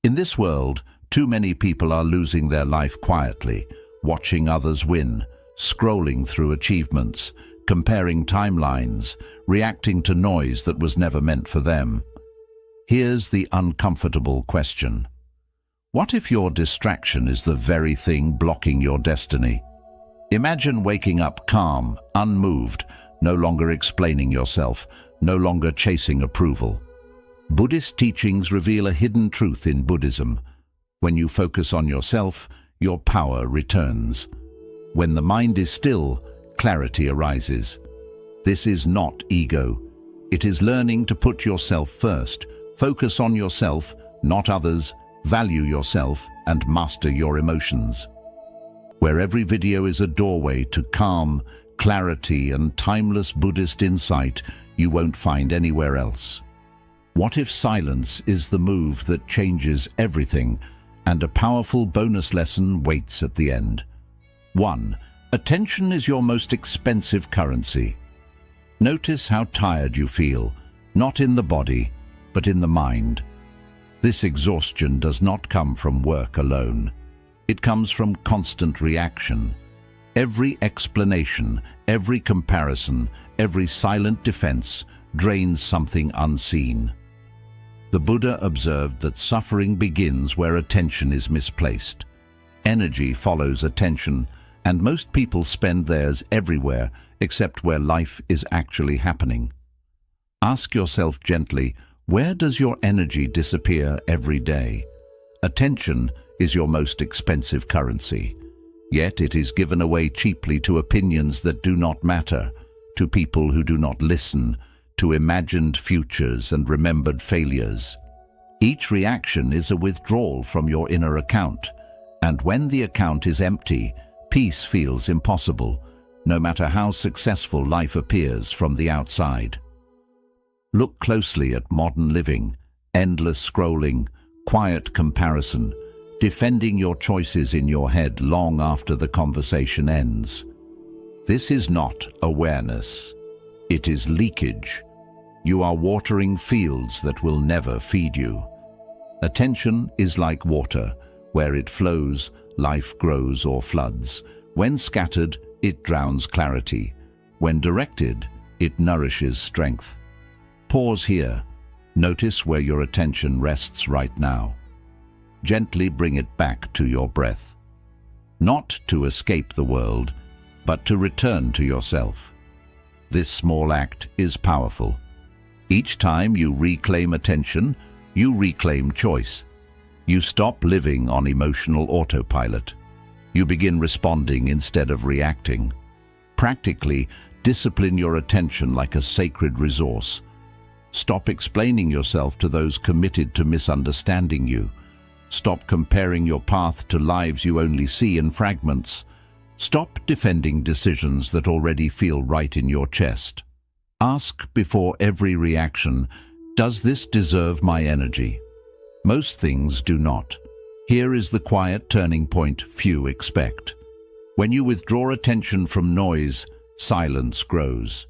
In this world, too many people are losing their life quietly, watching others win, scrolling through achievements, comparing timelines, reacting to noise that was never meant for them. Here's the uncomfortable question. What if your distraction is the very thing blocking your destiny? Imagine waking up calm, unmoved, no longer explaining yourself, no longer chasing approval. Buddhist teachings reveal a hidden truth in Buddhism. When you focus on yourself, your power returns. When the mind is still, clarity arises. This is not ego. It is learning to put yourself first, focus on yourself, not others, value yourself, and master your emotions. Where every video is a doorway to calm, clarity, and timeless Buddhist insight you won't find anywhere else. What if silence is the move that changes everything, and a powerful bonus lesson waits at the end? 1. Attention is your most expensive currency. Notice how tired you feel, not in the body, but in the mind. This exhaustion does not come from work alone. It comes from constant reaction. Every explanation, every comparison, every silent defense drains something unseen. The Buddha observed that suffering begins where attention is misplaced. Energy follows attention, and most people spend theirs everywhere except where life is actually happening. Ask yourself gently, where does your energy disappear every day? Attention is your most expensive currency, yet it is given away cheaply to opinions that do not matter, to people who do not listen, to imagined futures and remembered failures. Each reaction is a withdrawal from your inner account, and when the account is empty, peace feels impossible, no matter how successful life appears from the outside. Look closely at modern living, endless scrolling, quiet comparison, defending your choices in your head long after the conversation ends. This is not awareness. It is leakage. You are watering fields that will never feed you. Attention is like water. Where it flows, life grows or floods. When scattered, it drowns clarity. When directed, it nourishes strength. Pause here. Notice where your attention rests right now. Gently bring it back to your breath. Not to escape the world, but to return to yourself. This small act is powerful. Each time you reclaim attention, you reclaim choice. You stop living on emotional autopilot. You begin responding instead of reacting. Practically, discipline your attention like a sacred resource. Stop explaining yourself to those committed to misunderstanding you. Stop comparing your path to lives you only see in fragments. Stop defending decisions that already feel right in your chest. Ask before every reaction, does this deserve my energy? Most things do not. Here is the quiet turning point few expect. When you withdraw attention from noise, silence grows.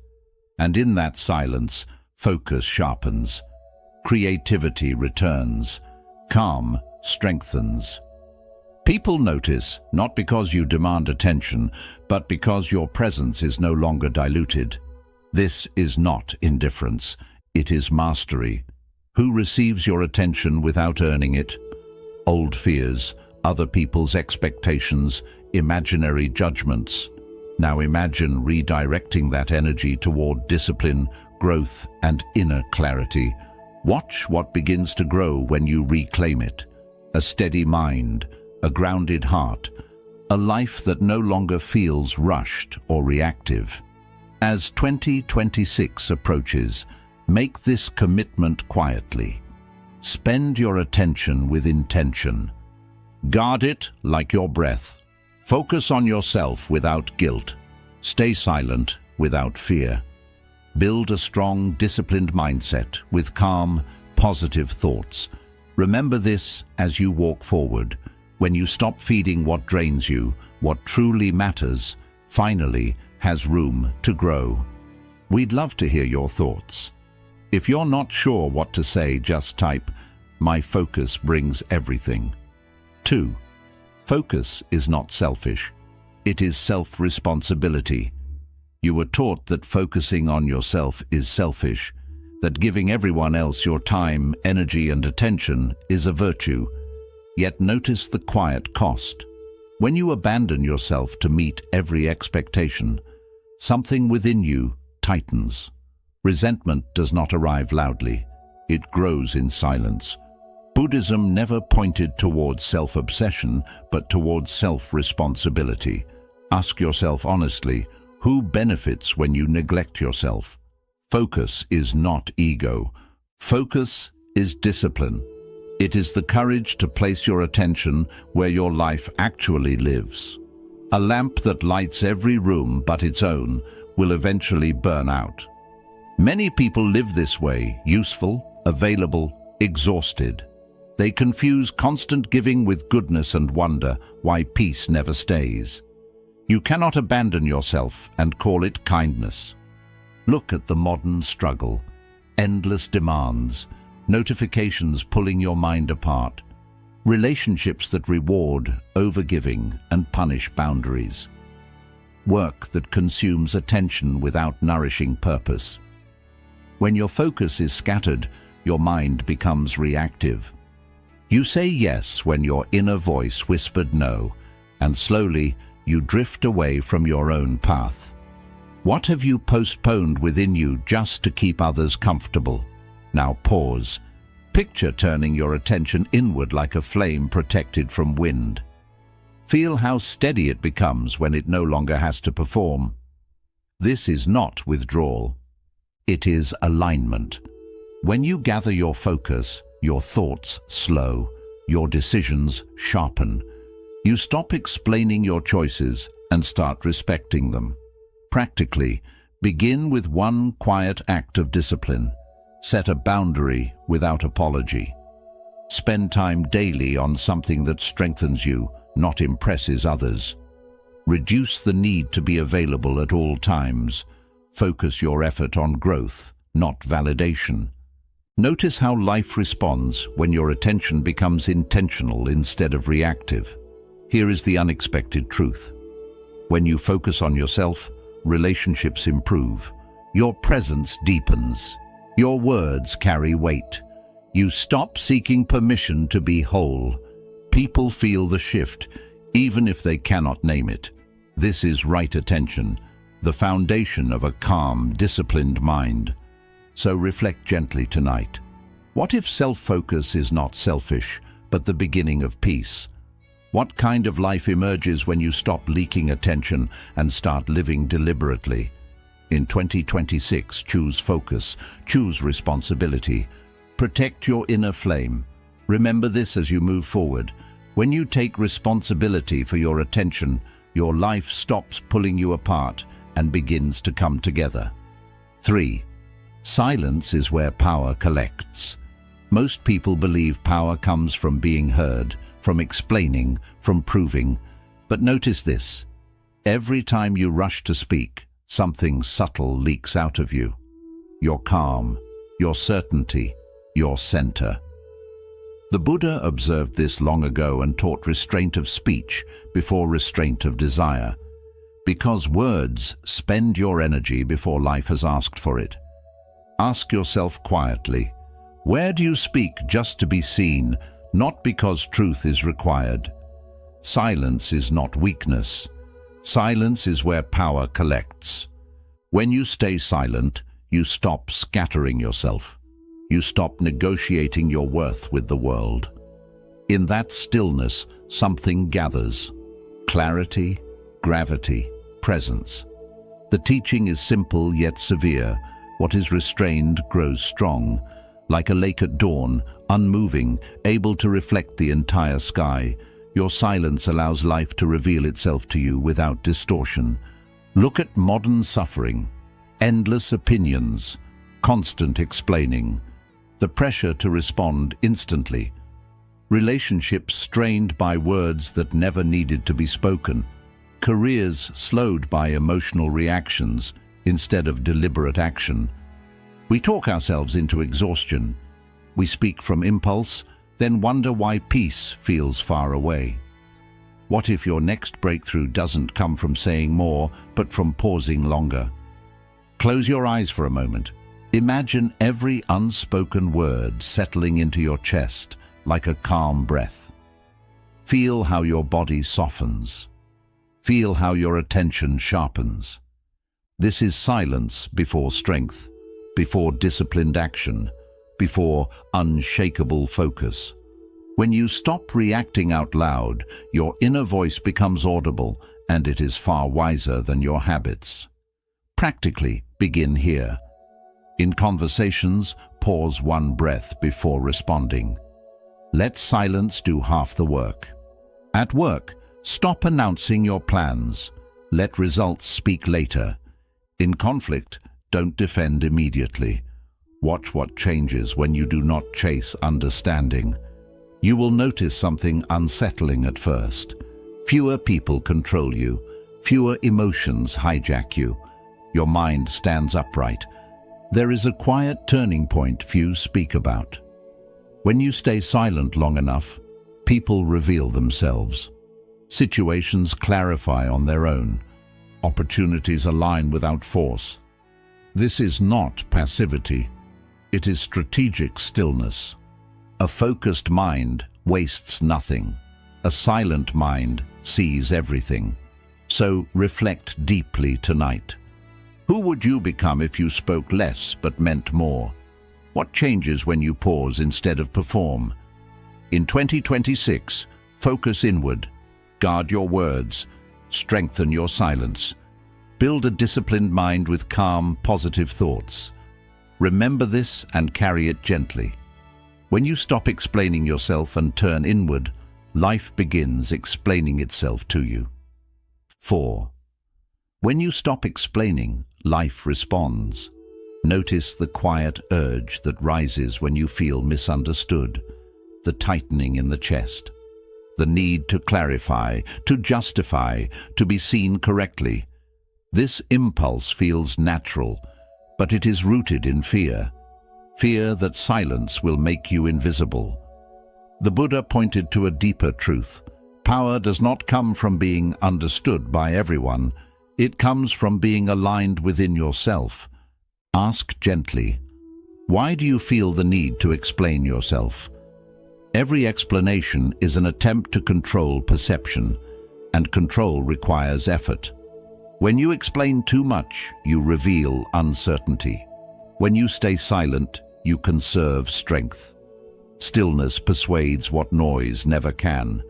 And in that silence, focus sharpens. Creativity returns. Calm strengthens. People notice, not because you demand attention, but because your presence is no longer diluted. This is not indifference, it is mastery. Who receives your attention without earning it? Old fears, other people's expectations, imaginary judgments. Now imagine redirecting that energy toward discipline, growth, and inner clarity. Watch what begins to grow when you reclaim it. A steady mind, a grounded heart, a life that no longer feels rushed or reactive. As 2026 approaches, make this commitment quietly. Spend your attention with intention. Guard it like your breath. Focus on yourself without guilt. Stay silent without fear. Build a strong, disciplined mindset with calm, positive thoughts. Remember this as you walk forward. When you stop feeding what drains you, what truly matters, finally, has room to grow. We'd love to hear your thoughts. If you're not sure what to say, just type, My focus brings everything. 2. Focus is not selfish. It is self-responsibility. You were taught that focusing on yourself is selfish, that giving everyone else your time, energy, and attention is a virtue. Yet notice the quiet cost. When you abandon yourself to meet every expectation, something within you tightens. Resentment does not arrive loudly. It grows in silence. Buddhism never pointed towards self-obsession, but towards self-responsibility. Ask yourself honestly, who benefits when you neglect yourself? Focus is not ego. Focus is discipline. It is the courage to place your attention where your life actually lives. A lamp that lights every room but its own will eventually burn out. Many people live this way, useful, available, exhausted. They confuse constant giving with goodness and wonder why peace never stays. You cannot abandon yourself and call it kindness. Look at the modern struggle. Endless demands, notifications pulling your mind apart, relationships that reward overgiving and punish boundaries, work that consumes attention without nourishing purpose. When your focus is scattered, your mind becomes reactive. You say yes when your inner voice whispered no, and slowly you drift away from your own path. What have you postponed within you just to keep others comfortable? Now pause. Picture turning your attention inward like a flame protected from wind. Feel how steady it becomes when it no longer has to perform. This is not withdrawal. It is alignment. When you gather your focus, your thoughts slow, your decisions sharpen. You stop explaining your choices and start respecting them. Practically, begin with one quiet act of discipline. Set a boundary without apology. Spend time daily on something that strengthens you, not impresses others. Reduce the need to be available at all times. Focus your effort on growth, not validation. Notice how life responds when your attention becomes intentional instead of reactive. Here is the unexpected truth. When you focus on yourself, relationships improve. Your presence deepens. Your words carry weight. You stop seeking permission to be whole. People feel the shift, even if they cannot name it. This is right attention, the foundation of a calm, disciplined mind. So reflect gently tonight. What if self-focus is not selfish, but the beginning of peace? What kind of life emerges when you stop leaking attention and start living deliberately? In 2026, choose focus, choose responsibility. Protect your inner flame. Remember this as you move forward. When you take responsibility for your attention, your life stops pulling you apart and begins to come together. 3. Silence is where power collects. Most people believe power comes from being heard, from explaining, from proving. But notice this. Every time you rush to speak, something subtle leaks out of you. Your calm, your certainty, your center. The Buddha observed this long ago and taught restraint of speech before restraint of desire. Because words spend your energy before life has asked for it. Ask yourself quietly, where do you speak just to be seen, not because truth is required? Silence is not weakness. Silence is where power collects. When you stay silent, you stop scattering yourself. You stop negotiating your worth with the world. In that stillness, something gathers. Clarity, gravity, presence. The teaching is simple yet severe. What is restrained grows strong. Like a lake at dawn, unmoving, able to reflect the entire sky, your silence allows life to reveal itself to you without distortion. Look at modern suffering, endless opinions, constant explaining, the pressure to respond instantly, relationships strained by words that never needed to be spoken, careers slowed by emotional reactions instead of deliberate action. We talk ourselves into exhaustion. We speak from impulse, then wonder why peace feels far away. What if your next breakthrough doesn't come from saying more, but from pausing longer? Close your eyes for a moment. Imagine every unspoken word settling into your chest like a calm breath. Feel how your body softens. Feel how your attention sharpens. This is silence before strength, before disciplined action, before unshakable focus. When you stop reacting out loud, your inner voice becomes audible, and it is far wiser than your habits. Practically, begin here. In conversations, pause one breath before responding. Let silence do half the work. At work, stop announcing your plans. Let results speak later. In conflict, don't defend immediately. Watch what changes when you do not chase understanding. You will notice something unsettling at first. Fewer people control you. Fewer emotions hijack you. Your mind stands upright. There is a quiet turning point few speak about. When you stay silent long enough, people reveal themselves. Situations clarify on their own. Opportunities align without force. This is not passivity. It is strategic stillness. A focused mind wastes nothing. A silent mind sees everything. So reflect deeply tonight. Who would you become if you spoke less but meant more? What changes when you pause instead of perform? In 2026, focus inward. Guard your words. Strengthen your silence. Build a disciplined mind with calm, positive thoughts. Remember this and carry it gently. When you stop explaining yourself and turn inward, life begins explaining itself to you. 4. When you stop explaining, life responds. Notice the quiet urge that rises when you feel misunderstood, the tightening in the chest, the need to clarify, to justify, to be seen correctly. This impulse feels natural, but it is rooted in fear. Fear that silence will make you invisible. The Buddha pointed to a deeper truth. Power does not come from being understood by everyone. It comes from being aligned within yourself. Ask gently, why do you feel the need to explain yourself? Every explanation is an attempt to control perception, and control requires effort. When you explain too much, you reveal uncertainty. When you stay silent, you conserve strength. Stillness persuades what noise never can.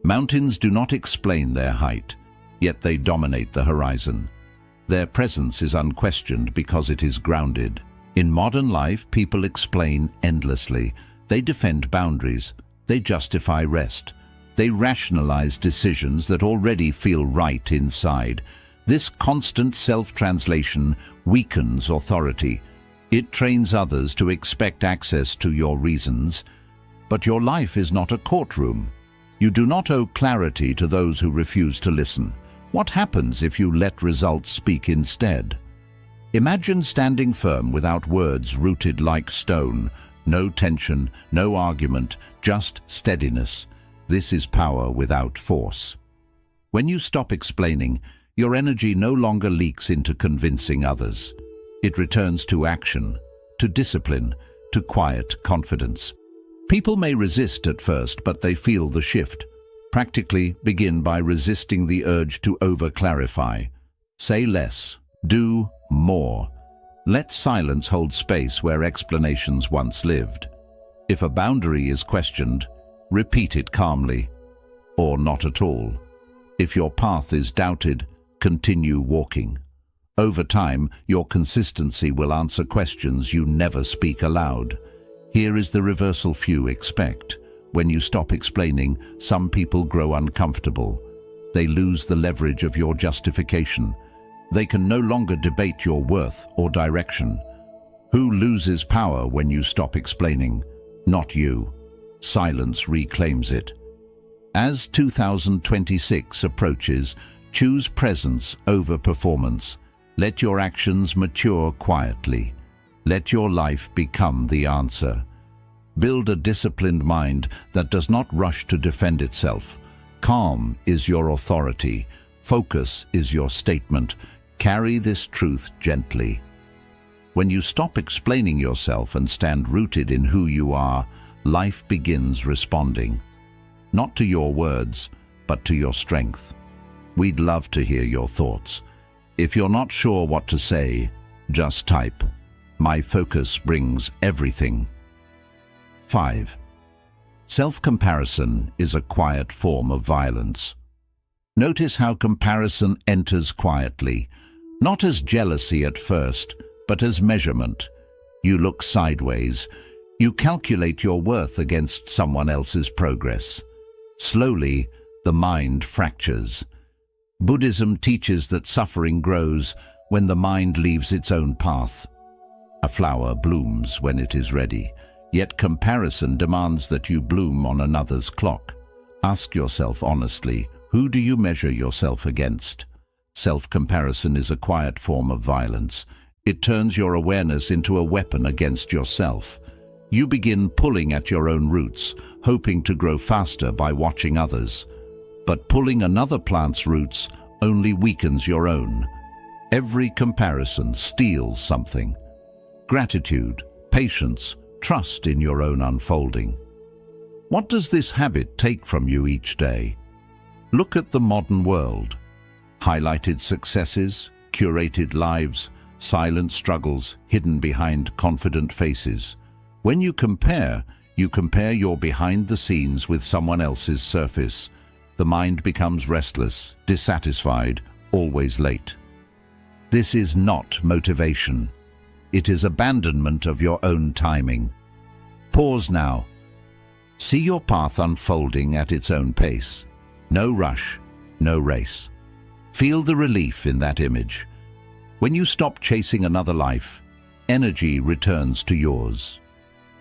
Mountains do not explain their height, yet they dominate the horizon. Their presence is unquestioned because it is grounded. In modern life, people explain endlessly. They defend boundaries. They justify rest. They rationalize decisions that already feel right inside. This constant self-translation weakens authority. It trains others to expect access to your reasons. But your life is not a courtroom. You do not owe clarity to those who refuse to listen. What happens if you let results speak instead? Imagine standing firm without words rooted like stone. No tension, no argument, just steadiness. This is power without force. When you stop explaining, your energy no longer leaks into convincing others. It returns to action, to discipline, to quiet confidence. People may resist at first, but they feel the shift. Practically begin by resisting the urge to over-clarify. Say less, do more. Let silence hold space where explanations once lived. If a boundary is questioned, repeat it calmly, or not at all. If your path is doubted, continue walking. Over time, your consistency will answer questions you never speak aloud. Here is the reversal few expect. When you stop explaining, some people grow uncomfortable. They lose the leverage of your justification. They can no longer debate your worth or direction. Who loses power when you stop explaining? Not you. Silence reclaims it. As 2026 approaches, choose presence over performance. Let your actions mature quietly. Let your life become the answer. Build a disciplined mind that does not rush to defend itself. Calm is your authority. Focus is your statement. Carry this truth gently. When you stop explaining yourself and stand rooted in who you are, life begins responding. Not to your words, but to your strength. We'd love to hear your thoughts. If you're not sure what to say, just type, "My focus brings everything." 5. Self-comparison is a quiet form of violence. Notice how comparison enters quietly, not as jealousy at first, but as measurement. You look sideways. You calculate your worth against someone else's progress. Slowly, the mind fractures. Buddhism teaches that suffering grows when the mind leaves its own path. A flower blooms when it is ready, yet comparison demands that you bloom on another's clock. Ask yourself honestly, who do you measure yourself against? Self-comparison is a quiet form of violence. It turns your awareness into a weapon against yourself. You begin pulling at your own roots, hoping to grow faster by watching others. But pulling another plant's roots only weakens your own. Every comparison steals something. Gratitude, patience, trust in your own unfolding. What does this habit take from you each day? Look at the modern world. Highlighted successes, curated lives, silent struggles hidden behind confident faces. When you compare your behind the scenes with someone else's surface. The mind becomes restless, dissatisfied, always late. This is not motivation. It is abandonment of your own timing. Pause now. See your path unfolding at its own pace. No rush, no race. Feel the relief in that image. When you stop chasing another life, energy returns to yours.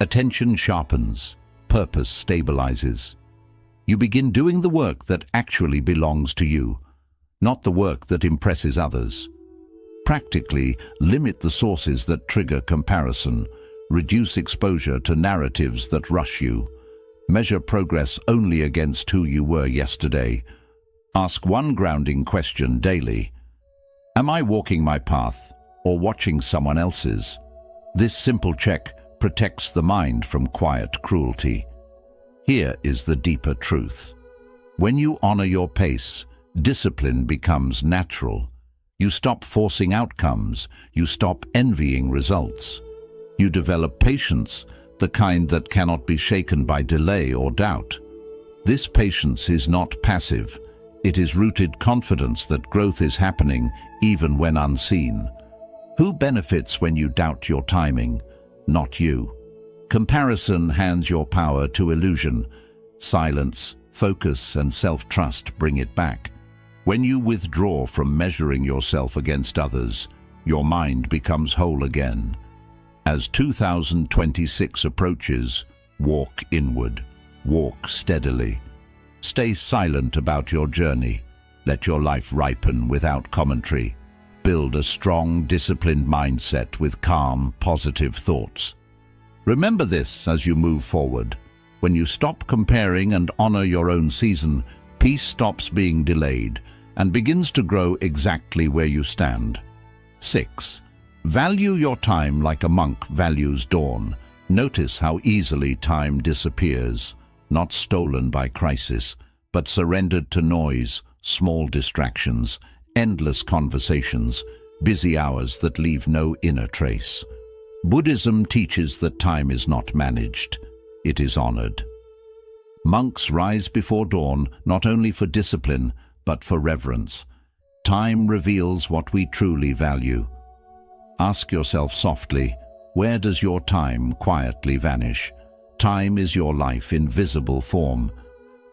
Attention sharpens, purpose stabilizes. You begin doing the work that actually belongs to you, not the work that impresses others. Practically, limit the sources that trigger comparison. Reduce exposure to narratives that rush you. Measure progress only against who you were yesterday. Ask one grounding question daily. Am I walking my path or watching someone else's? This simple check protects the mind from quiet cruelty. Here is the deeper truth. When you honor your pace, discipline becomes natural. You stop forcing outcomes. You stop envying results. You develop patience, the kind that cannot be shaken by delay or doubt. This patience is not passive. It is rooted confidence that growth is happening even when unseen. Who benefits when you doubt your timing? Not you. Comparison hands your power to illusion. Silence, focus, and self-trust bring it back. When you withdraw from measuring yourself against others, your mind becomes whole again. As 2026 approaches, walk inward. Walk steadily. Stay silent about your journey. Let your life ripen without commentary. Build a strong, disciplined mindset with calm, positive thoughts. Remember this as you move forward. When you stop comparing and honor your own season, peace stops being delayed and begins to grow exactly where you stand. 6. Value your time like a monk values dawn. Notice how easily time disappears, not stolen by crisis, but surrendered to noise, small distractions, endless conversations, busy hours that leave no inner trace. Buddhism teaches that time is not managed, it is honored. Monks rise before dawn not only for discipline, but for reverence. Time reveals what we truly value. Ask yourself softly, where does your time quietly vanish? Time is your life in visible form.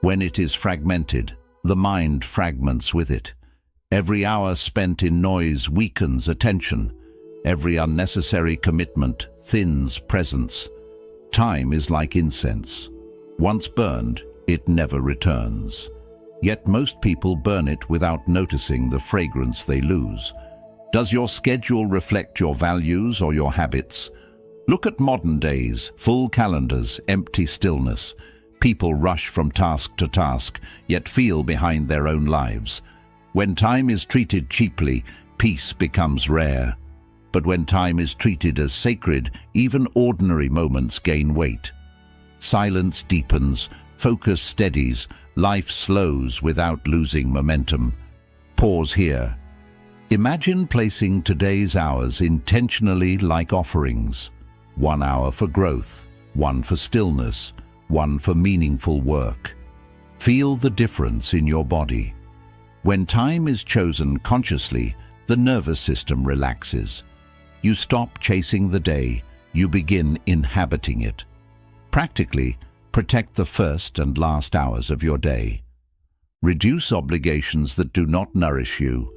When it is fragmented, the mind fragments with it. Every hour spent in noise weakens attention. Every unnecessary commitment thins presence. Time is like incense. Once burned, it never returns. Yet most people burn it without noticing the fragrance they lose. Does your schedule reflect your values or your habits? Look at modern days, full calendars, empty stillness. People rush from task to task, yet feel behind their own lives. When time is treated cheaply, peace becomes rare. But when time is treated as sacred, even ordinary moments gain weight. Silence deepens, focus steadies, life slows without losing momentum. Pause here. Imagine placing today's hours intentionally like offerings. 1 hour for growth, 1 for stillness, 1 for meaningful work. Feel the difference in your body. When time is chosen consciously, the nervous system relaxes. You stop chasing the day, you begin inhabiting it. Practically, protect the first and last hours of your day. Reduce obligations that do not nourish you.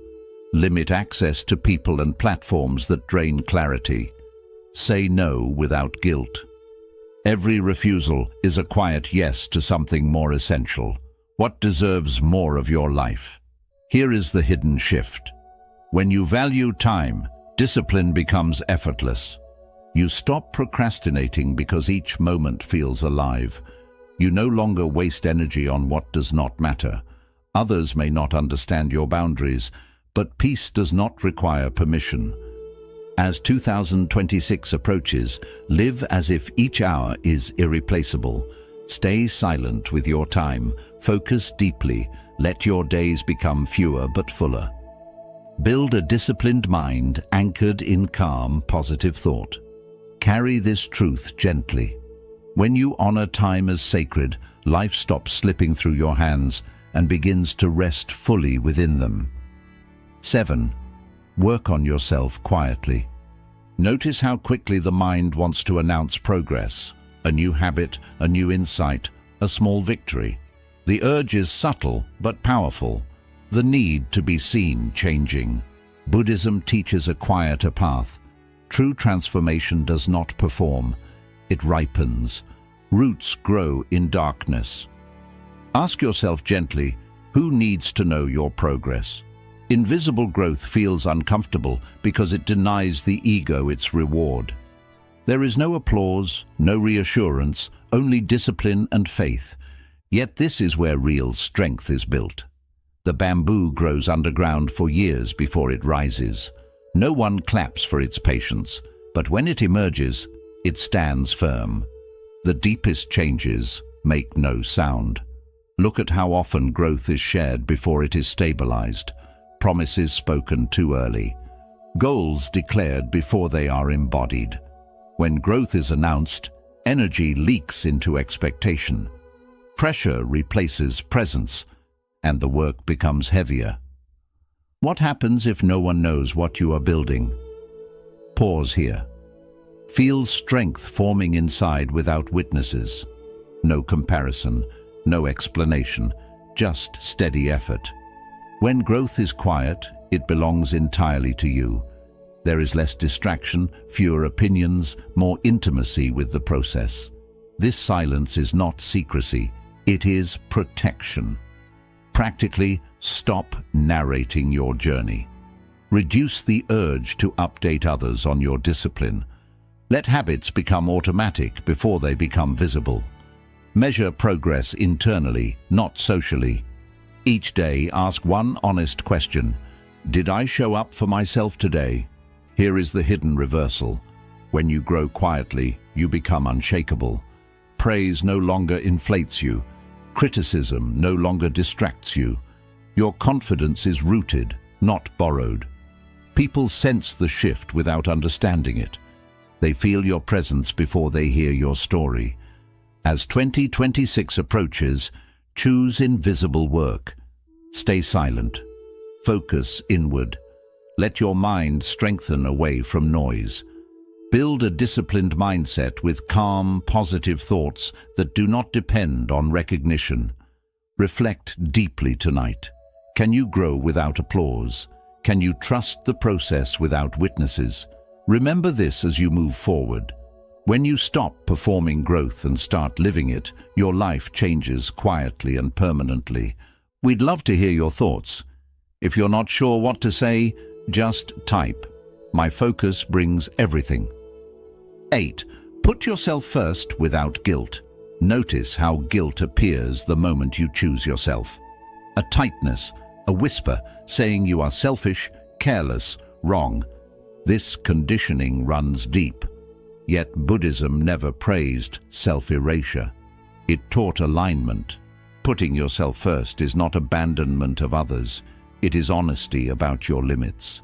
Limit access to people and platforms that drain clarity. Say no without guilt. Every refusal is a quiet yes to something more essential. What deserves more of your life? Here is the hidden shift. When you value time, discipline becomes effortless. You stop procrastinating because each moment feels alive. You no longer waste energy on what does not matter. Others may not understand your boundaries, but peace does not require permission. As 2026 approaches, live as if each hour is irreplaceable. Stay silent with your time, focus deeply, let your days become fewer but fuller. Build a disciplined mind anchored in calm, positive thought. Carry this truth gently. When you honor time as sacred, life stops slipping through your hands and begins to rest fully within them. 7. Work on yourself quietly. Notice how quickly the mind wants to announce progress, a new habit, a new insight, a small victory. The urge is subtle but powerful, the need to be seen changing. Buddhism teaches a quieter path. True transformation does not perform, it ripens. Roots grow in darkness. Ask yourself gently, who needs to know your progress? Invisible growth feels uncomfortable because it denies the ego its reward. There is no applause, no reassurance, only discipline and faith. Yet this is where real strength is built. The bamboo grows underground for years before it rises. No one claps for its patience, but when it emerges, it stands firm. The deepest changes make no sound. Look at how often growth is shared before it is stabilized. Promises spoken too early. Goals declared before they are embodied. When growth is announced, energy leaks into expectation. Pressure replaces presence, and the work becomes heavier. What happens if no one knows what you are building? Pause here. Feel strength forming inside without witnesses. No comparison, no explanation, just steady effort. When growth is quiet, it belongs entirely to you. There is less distraction, fewer opinions, more intimacy with the process. This silence is not secrecy, it is protection. Practically, stop narrating your journey. Reduce the urge to update others on your discipline. Let habits become automatic before they become visible. Measure progress internally, not socially. Each day, ask one honest question. Did I show up for myself today? Here is the hidden reversal. When you grow quietly, you become unshakable. Praise no longer inflates you. Criticism no longer distracts you. Your confidence is rooted, not borrowed. People sense the shift without understanding it. They feel your presence before they hear your story. As 2026 approaches, choose invisible work. Stay silent. Focus inward. Let your mind strengthen away from noise. Build a disciplined mindset with calm, positive thoughts that do not depend on recognition. Reflect deeply tonight. Can you grow without applause? Can you trust the process without witnesses? Remember this as you move forward. When you stop performing growth and start living it, your life changes quietly and permanently. We'd love to hear your thoughts. If you're not sure what to say, just type. My focus brings everything. 8. Put yourself first without guilt. Notice how guilt appears the moment you choose yourself. A tightness, a whisper saying you are selfish, careless, wrong. This conditioning runs deep. Yet Buddhism never praised self-erasure. It taught alignment. Putting yourself first is not abandonment of others. It is honesty about your limits.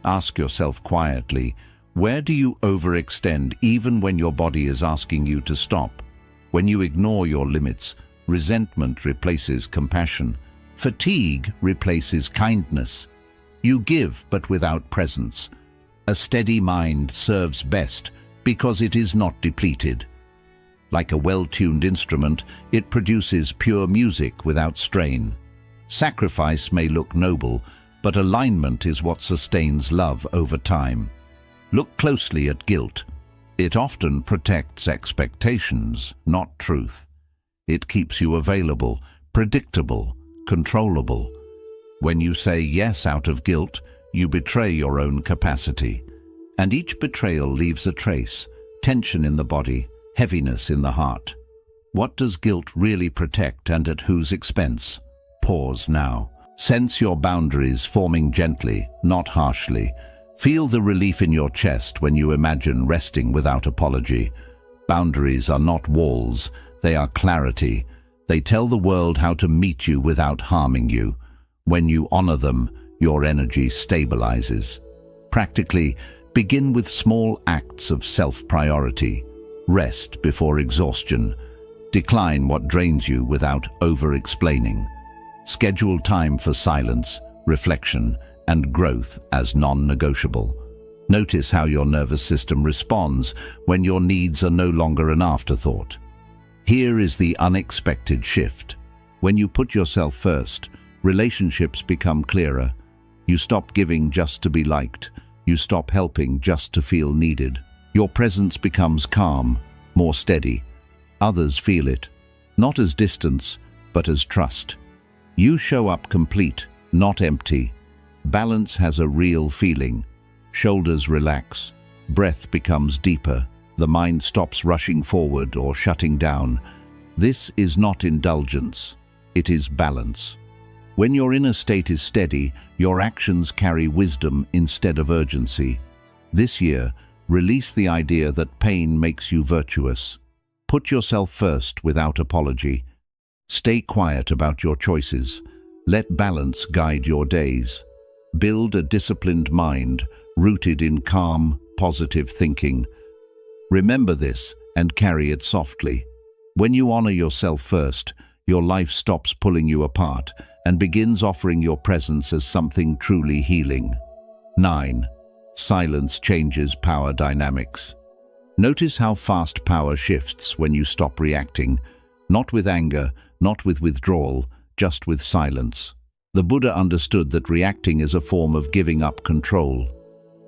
Ask yourself quietly, where do you overextend even when your body is asking you to stop? When you ignore your limits, resentment replaces compassion. Fatigue replaces kindness. You give but without presence. A steady mind serves best because it is not depleted. Like a well-tuned instrument, it produces pure music without strain. Sacrifice may look noble, but alignment is what sustains love over time. Look closely at guilt. It often protects expectations, not truth. It keeps you available, predictable, controllable. When you say yes out of guilt, you betray your own capacity. And each betrayal leaves a trace, tension in the body, heaviness in the heart. What does guilt really protect and at whose expense? Pause now. Sense your boundaries forming gently, not harshly. Feel the relief in your chest when you imagine resting without apology. Boundaries are not walls, they are clarity. They tell the world how to meet you without harming you. When you honor them, your energy stabilizes. Practically, begin with small acts of self-priority. Rest before exhaustion. Decline what drains you without over-explaining. Schedule time for silence, reflection, and growth as non-negotiable. Notice how your nervous system responds when your needs are no longer an afterthought. Here is the unexpected shift. When you put yourself first, relationships become clearer. You stop giving just to be liked. You stop helping just to feel needed. Your presence becomes calm, more steady. Others feel it, not as distance, but as trust. You show up complete, not empty. Balance has a real feeling. Shoulders relax. Breath becomes deeper. The mind stops rushing forward or shutting down. This is not indulgence. It is balance. When your inner state is steady, your actions carry wisdom instead of urgency. This year, release the idea that pain makes you virtuous. Put yourself first without apology. Stay quiet about your choices. Let balance guide your days. Build a disciplined mind, rooted in calm, positive thinking. Remember this and carry it softly. When you honor yourself first, your life stops pulling you apart and begins offering your presence as something truly healing. 9. Silence changes power dynamics. Notice how fast power shifts when you stop reacting, not with anger, not with withdrawal, just with silence. The Buddha understood that reacting is a form of giving up control.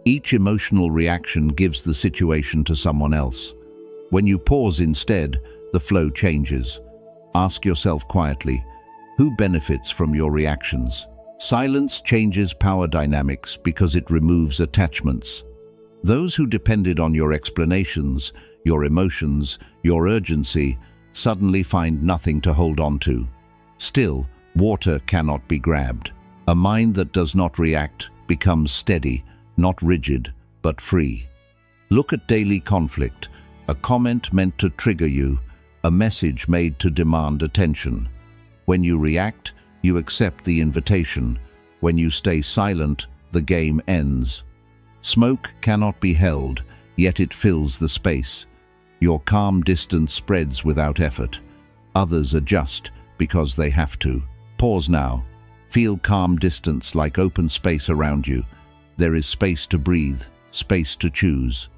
Each emotional reaction gives the situation to someone else. When you pause instead, the flow changes. Ask yourself quietly, who benefits from your reactions? Silence changes power dynamics because it removes attachments. Those who depended on your explanations, your emotions, your urgency, suddenly find nothing to hold on to. Still, water cannot be grabbed. A mind that does not react becomes steady, not rigid, but free. Look at daily conflict, a comment meant to trigger you, a message made to demand attention. When you react, you accept the invitation. When you stay silent, the game ends. Smoke cannot be held, yet it fills the space. Your calm distance spreads without effort. Others adjust because they have to. Pause now. Feel calm distance like open space around you. There is space to breathe, space to choose.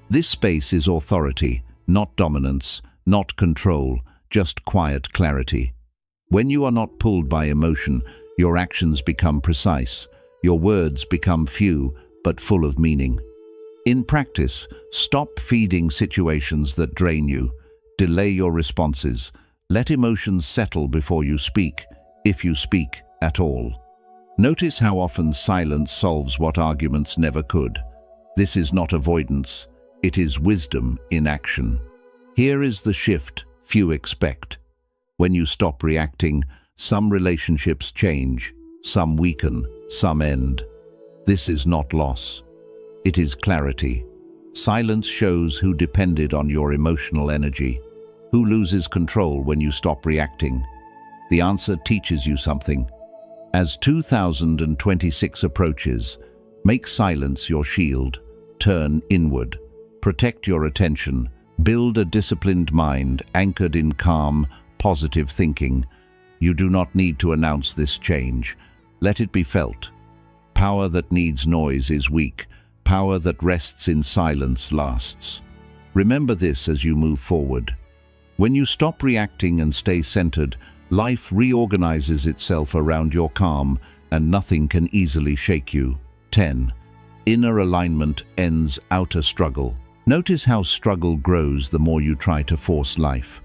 This space is authority, not dominance, not control, just quiet clarity. When you are not pulled by emotion, your actions become precise. Your words become few, but full of meaning. In practice, stop feeding situations that drain you. Delay your responses. Let emotions settle before you speak, if you speak at all. Notice how often silence solves what arguments never could. This is not avoidance. It is wisdom in action. Here is the shift few expect. When you stop reacting, some relationships change, some weaken, some end. This is not loss. It is clarity. Silence shows who depended on your emotional energy, who loses control when you stop reacting. The answer teaches you something. As 2026 approaches, make silence your shield, turn inward, protect your attention, build a disciplined mind anchored in calm, positive thinking. You do not need to announce this change. Let it be felt. Power that needs noise is weak. Power that rests in silence lasts. Remember this as you move forward. When you stop reacting and stay centered, life reorganizes itself around your calm, and nothing can easily shake you. 10. Inner alignment ends outer struggle. Notice how struggle grows the more you try to force life.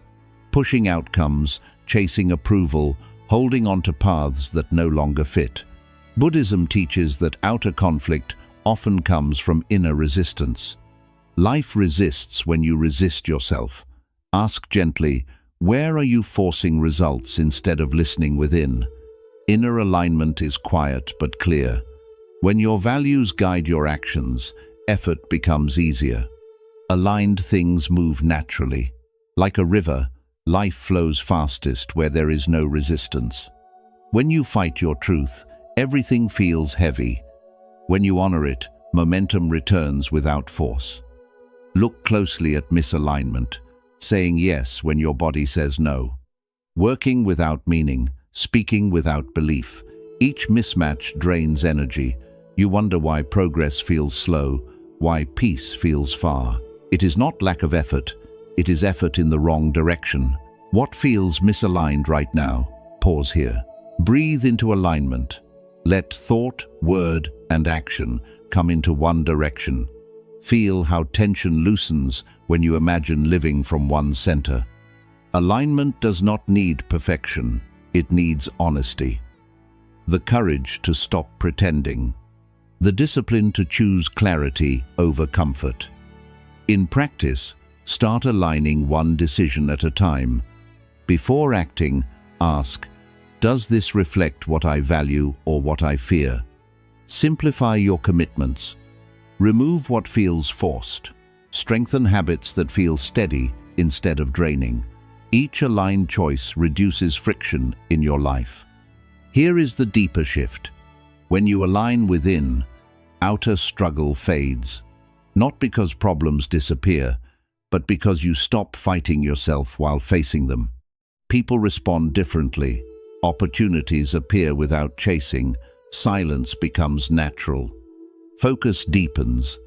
Pushing outcomes, chasing approval, holding on to paths that no longer fit. Buddhism teaches that outer conflict often comes from inner resistance. Life resists when you resist yourself. Ask gently, where are you forcing results instead of listening within? Inner alignment is quiet but clear. When your values guide your actions, effort becomes easier. Aligned things move naturally. Like a river, life flows fastest where there is no resistance. When you fight your truth, everything feels heavy. When you honor it, momentum returns without force. Look closely at misalignment, saying yes when your body says no. Working without meaning, speaking without belief. Each mismatch drains energy. You wonder why progress feels slow, why peace feels far. It is not lack of effort, it is effort in the wrong direction. What feels misaligned right now? Pause here. Breathe into alignment. Let thought, word, and action come into one direction. Feel how tension loosens when you imagine living from one center. Alignment does not need perfection, it needs honesty. The courage to stop pretending. The discipline to choose clarity over comfort. In practice, start aligning one decision at a time. Before acting, ask, does this reflect what I value or what I fear? Simplify your commitments. Remove what feels forced. Strengthen habits that feel steady instead of draining. Each aligned choice reduces friction in your life. Here is the deeper shift. When you align within, outer struggle fades. Not because problems disappear, but because you stop fighting yourself while facing them. People respond differently. Opportunities appear without chasing. Silence becomes natural. Focus deepens.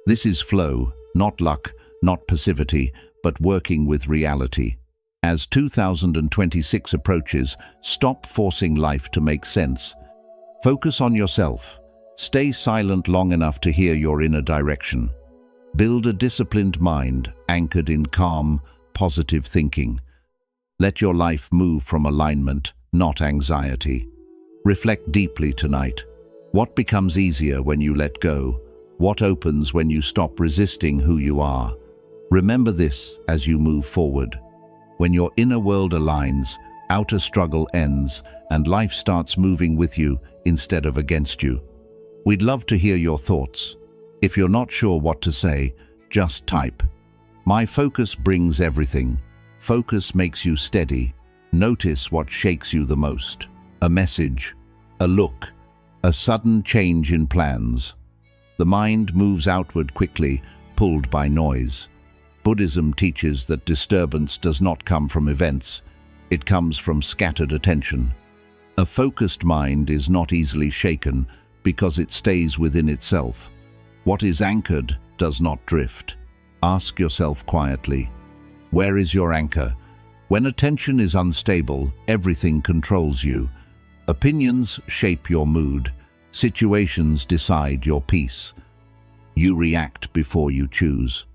This is flow, not luck, not passivity, but working with reality. As 2026 approaches, stop forcing life to make sense. Focus on yourself. Stay silent long enough to hear your inner direction. Build a disciplined mind anchored in calm, positive thinking. Let your life move from alignment, not anxiety. Reflect deeply tonight. What becomes easier when you let go? What opens when you stop resisting who you are? Remember this as you move forward. When your inner world aligns, outer struggle ends, and life starts moving with you instead of against you. We'd love to hear your thoughts. If you're not sure what to say, just type. My focus brings everything. Focus makes you steady. Notice what shakes you the most. A message, a look, a sudden change in plans. The mind moves outward quickly, pulled by noise. Buddhism teaches that disturbance does not come from events. It comes from scattered attention. A focused mind is not easily shaken because it stays within itself. What is anchored does not drift. Ask yourself quietly, where is your anchor? When attention is unstable, everything controls you. Opinions shape your mood. Situations decide your peace. You react before you choose.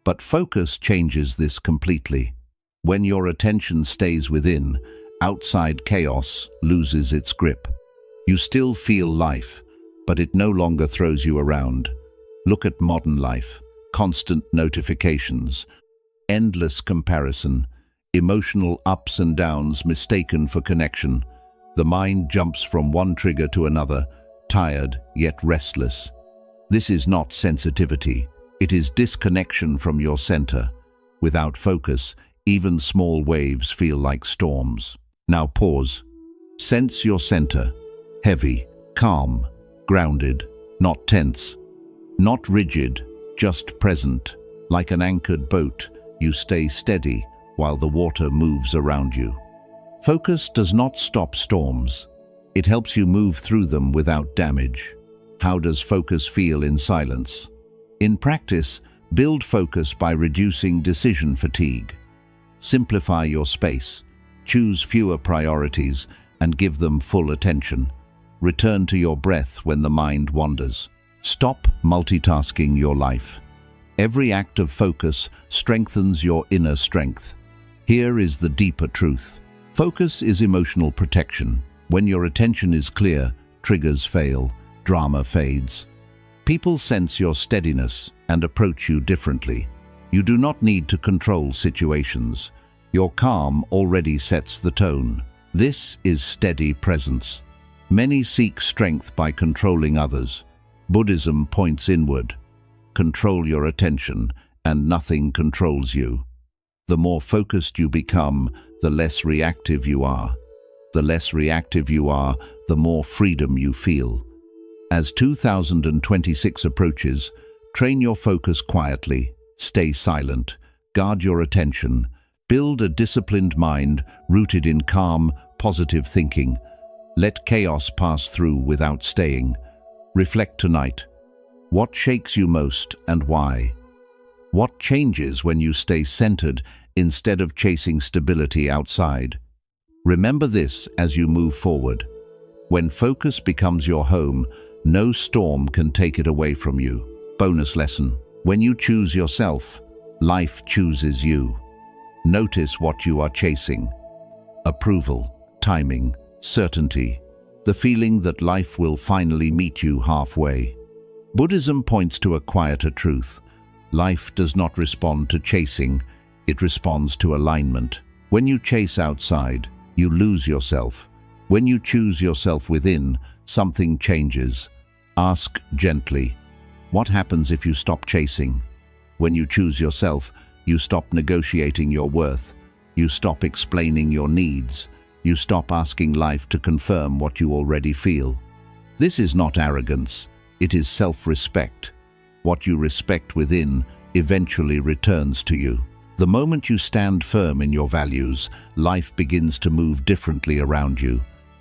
But focus changes this completely. When your attention stays within, outside chaos loses its grip. You still feel life, but it no longer throws you around. Look at modern life. constant notifications, endless comparison, emotional ups and downs mistaken for connection. The mind jumps from one trigger to another, tired yet restless. This is not sensitivity, it is disconnection from your center. Without focus, even small waves feel like storms. Now pause. Sense your center. Heavy, calm, grounded, not tense. Not rigid, just present. Like an anchored boat, you stay steady while the water moves around you. Focus does not stop storms. It helps you move through them without damage. How does focus feel in silence? In practice, build focus by reducing decision fatigue. Simplify your space. Choose fewer priorities and give them full attention. Return to your breath when the mind wanders. Stop multitasking your life. Every act of focus strengthens your inner strength. Here is the deeper truth. Focus is emotional protection. When your attention is clear, triggers fail, drama fades. People sense your steadiness and approach you differently. You do not need to control situations. Your calm already sets the tone. This is steady presence. Many seek strength by controlling others. Buddhism points inward. Control your attention, and nothing controls you. The more focused you become, the less reactive you are. The less reactive you are, the more freedom you feel. As 2026 approaches, train your focus quietly, stay silent, guard your attention, build a disciplined mind rooted in calm, positive thinking. Let chaos pass through without staying. Reflect tonight. What shakes you most and why? What changes when you stay centered instead of chasing stability outside? Remember this as you move forward. When focus becomes your home, no storm can take it away from you. Bonus lesson. When you choose yourself, life chooses you. Notice what you are chasing. Approval, timing, certainty. The feeling that life will finally meet you halfway. Buddhism points to a quieter truth. Life does not respond to chasing, it responds to alignment. When you chase outside, you lose yourself. When you choose yourself within, something changes. Ask gently, what happens if you stop chasing? When you choose yourself, you stop negotiating your worth. You stop explaining your needs. You stop asking life to confirm what you already feel. This is not arrogance, it is self-respect. What you respect within eventually returns to you. The moment you stand firm in your values, life begins to move differently around you.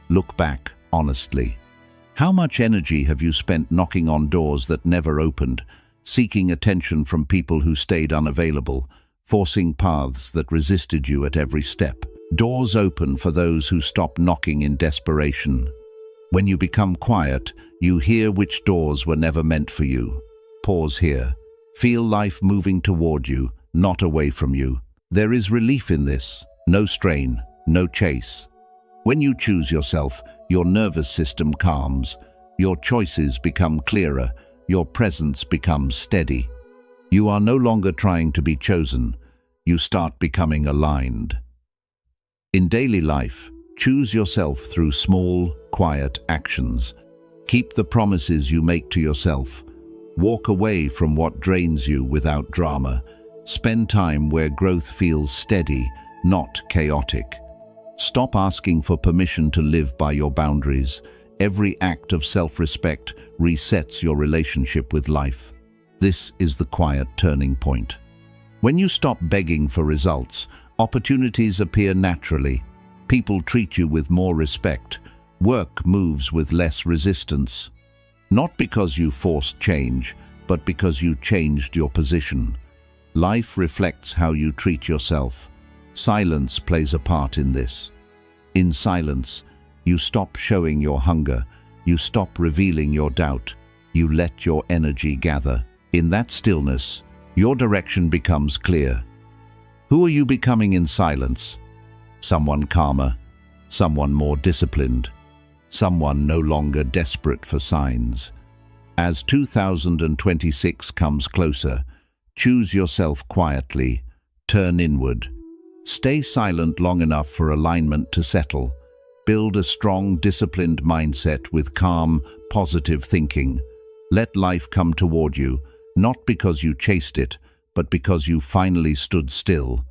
Look back honestly. How much energy have you spent knocking on doors that never opened, seeking attention from people who stayed unavailable, forcing paths that resisted you at every step? Doors open for those who stop knocking in desperation. When you become quiet, you hear which doors were never meant for you. Pause here. Feel life moving toward you, not away from you. There is relief in this. No strain, no chase. When you choose yourself, your nervous system calms. Your choices become clearer. Your presence becomes steady. You are no longer trying to be chosen. You start becoming aligned. In daily life, choose yourself through small, quiet actions. Keep the promises you make to yourself. Walk away from what drains you without drama. Spend time where growth feels steady, not chaotic. Stop asking for permission to live by your boundaries. Every act of self-respect resets your relationship with life. This is the quiet turning point. When you stop begging for results, opportunities appear naturally. People treat you with more respect. Work moves with less resistance. Not because you forced change, but because you changed your position. Life reflects how you treat yourself. Silence plays a part in this. In silence, you stop showing your hunger. You stop revealing your doubt. You let your energy gather. In that stillness, your direction becomes clear. Who are you becoming in silence? Someone calmer, someone more disciplined, someone no longer desperate for signs. As 2026 comes closer, Choose yourself quietly. Turn inward. Stay silent long enough for alignment to settle. Build a strong, disciplined mindset with calm, positive thinking. Let life come toward you, not because you chased it, but because you finally stood still.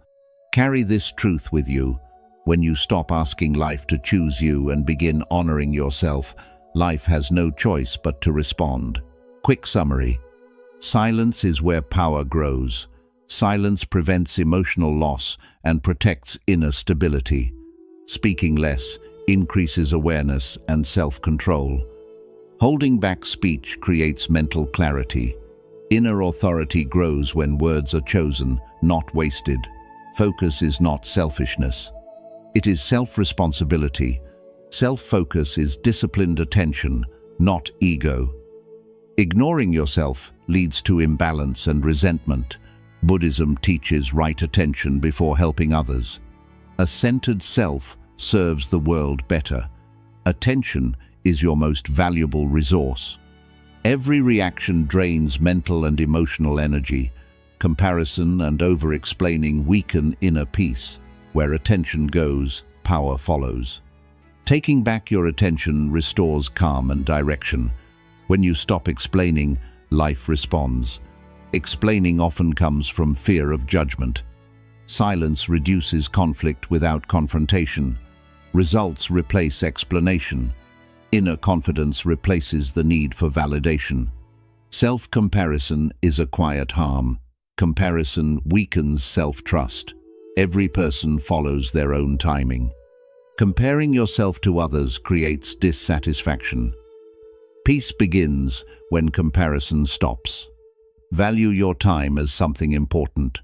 Carry this truth with you. When you stop asking life to choose you and begin honoring yourself, life has no choice but to respond. Quick summary. Silence is where power grows. Silence prevents emotional loss and protects inner stability. Speaking less increases awareness and self-control. Holding back speech creates mental clarity. Inner authority grows when words are chosen, not wasted. Focus is not selfishness. It is self-responsibility. Self-focus is disciplined attention, not ego. Ignoring yourself leads to imbalance and resentment. Buddhism teaches right attention before helping others. A centered self serves the world better. Attention is your most valuable resource. Every reaction drains mental and emotional energy. Comparison and over-explaining weaken inner peace. Where attention goes, power follows. Taking back your attention restores calm and direction. When you stop explaining, life responds. Explaining often comes from fear of judgment. Silence reduces conflict without confrontation. Results replace explanation. Inner confidence replaces the need for validation. Self-comparison is a quiet harm. Comparison weakens self-trust. Every person follows their own timing. Comparing yourself to others creates dissatisfaction. Peace begins when comparison stops. Value your time as something important.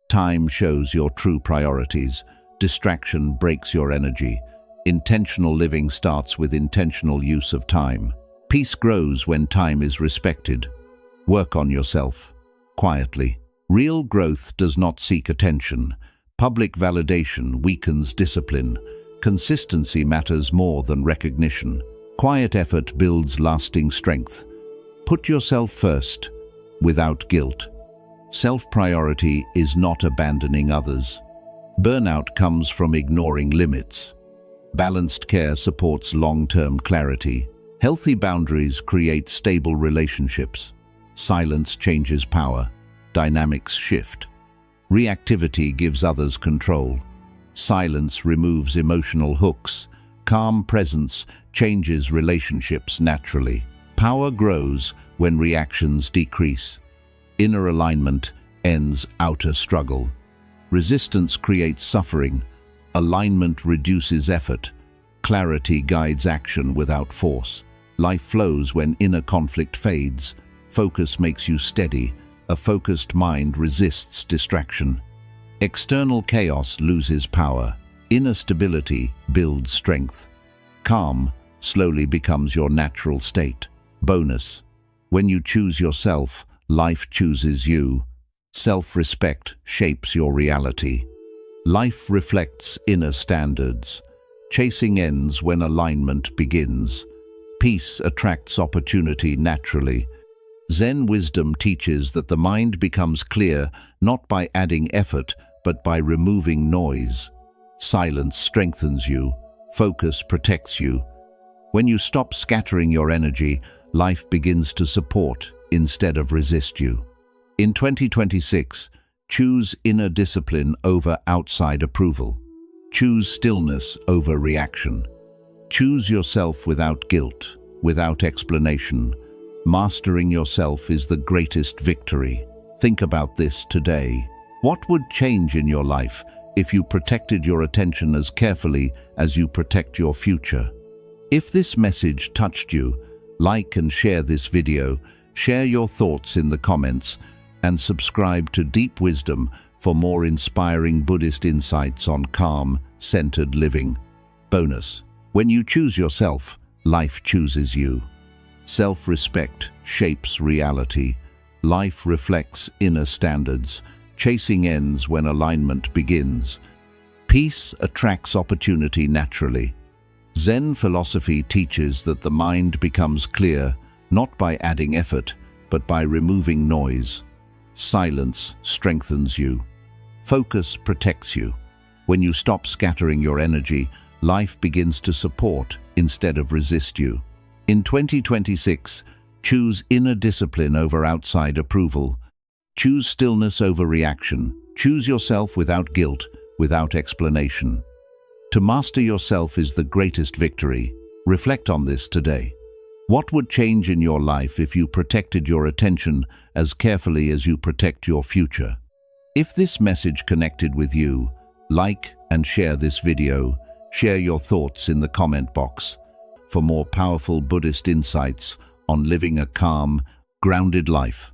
Time shows your true priorities. Distraction breaks your energy. Intentional living starts with intentional use of time. Peace grows when time is respected. Work on yourself, quietly. Real growth does not seek attention. Public validation weakens discipline. Consistency matters more than recognition. Quiet effort builds lasting strength. Put yourself first, without guilt. Self-priority is not abandoning others. Burnout comes from ignoring limits. Balanced care supports long-term clarity. Healthy boundaries create stable relationships. Silence changes power. Dynamics shift. Reactivity gives others control. Silence removes emotional hooks. Calm presence changes relationships naturally. Power grows when reactions decrease. Inner alignment ends outer struggle. Resistance creates suffering. Alignment reduces effort. Clarity guides action without force. Life flows when inner conflict fades. Focus makes you steady. A focused mind resists distraction. External chaos loses power. Inner stability builds strength. Calm slowly becomes your natural state. Bonus: when you choose yourself, life chooses you. Self-respect shapes your reality. Life reflects inner standards. Chasing ends when alignment begins. Peace attracts opportunity naturally. Zen wisdom teaches that the mind becomes clear not by adding effort, but by removing noise. Silence strengthens you. Focus protects you. When you stop scattering your energy, life begins to support instead of resist you. In 2026, choose inner discipline over outside approval. Choose stillness over reaction. Choose yourself without guilt, without explanation. Mastering yourself is the greatest victory. Think about this today. What would change in your life if you protected your attention as carefully as you protect your future? If this message touched you, like and share this video, share your thoughts in the comments, and subscribe to Deep Wisdom for more inspiring Buddhist insights on calm, centered living. Bonus: when you choose yourself, life chooses you. Self-respect shapes reality. Life reflects inner standards. Chasing ends when alignment begins. Peace attracts opportunity naturally. Zen philosophy teaches that the mind becomes clear, not by adding effort, but by removing noise. Silence strengthens you. Focus protects you. When you stop scattering your energy, life begins to support instead of resist you. In 2026, choose inner discipline over outside approval. Choose stillness over reaction. Choose yourself without guilt, without explanation. To master yourself is the greatest victory. Reflect on this today. What would change in your life if you protected your attention as carefully as you protect your future? If this message connected with you, like and share this video. Share your thoughts in the comment box. For more powerful Buddhist insights on living a calm, grounded life.